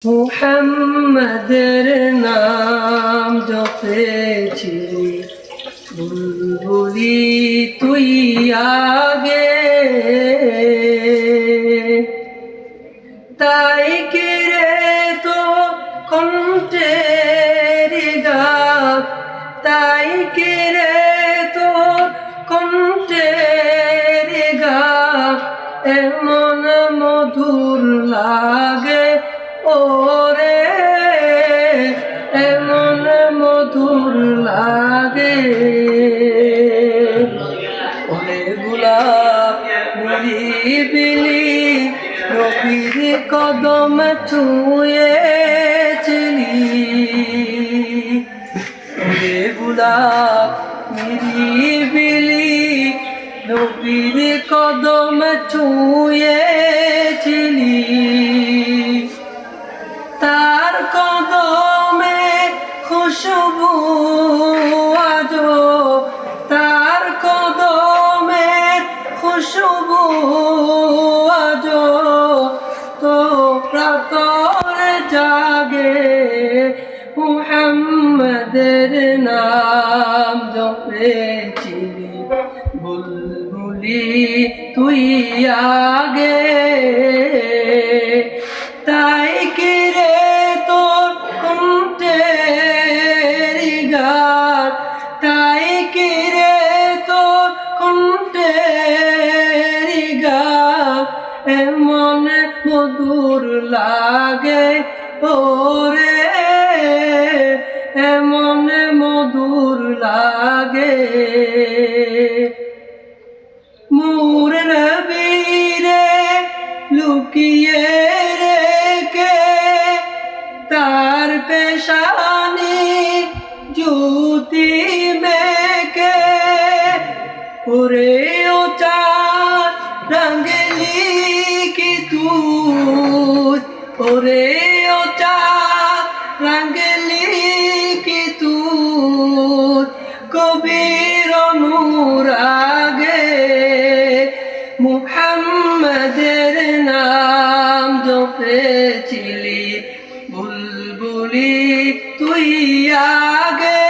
মুহাম্মাদের নাম জপেছিলি বুলবুলি তুই আগে, তাই কি রে তো কণ্ঠের গান, তাই কি রে তো কণ্ঠের গান এমন মধুর লাগে ওরে, এমন মধুর লাগে। ওরে গোলাপ নিরিবিলি নবীর কদম ছুঁয়েছিলি, ওরে গোলাপ নিরিবিলি নবীর কদম ছুঁয়েছিলি। তার কদমে খুশবু আজো, তার কদমে খুশবু আজো তো প্রাতরে জাগে। মুহাম্মাদের নাম জপেছিলি বুলবুলি তুই আগে, তাই কি রে তোর কণ্ঠের গান, তাই কি রে তোর কণ্ঠের গান এমন মধুর লাগে ওরে, এমন মধুর লাগে। মোর নবীরে লুকিয়ে রেখে তার পেশানি জ্যোতি মেকে, ওরে ও চাঁদ রঙলি কি তুই, ওরে ও চাঁদ রঙলি কি তুই কবির অনুরাগে। মুহাম্মাদের নাম জপেছিলি বুলবুলি তুই আগে।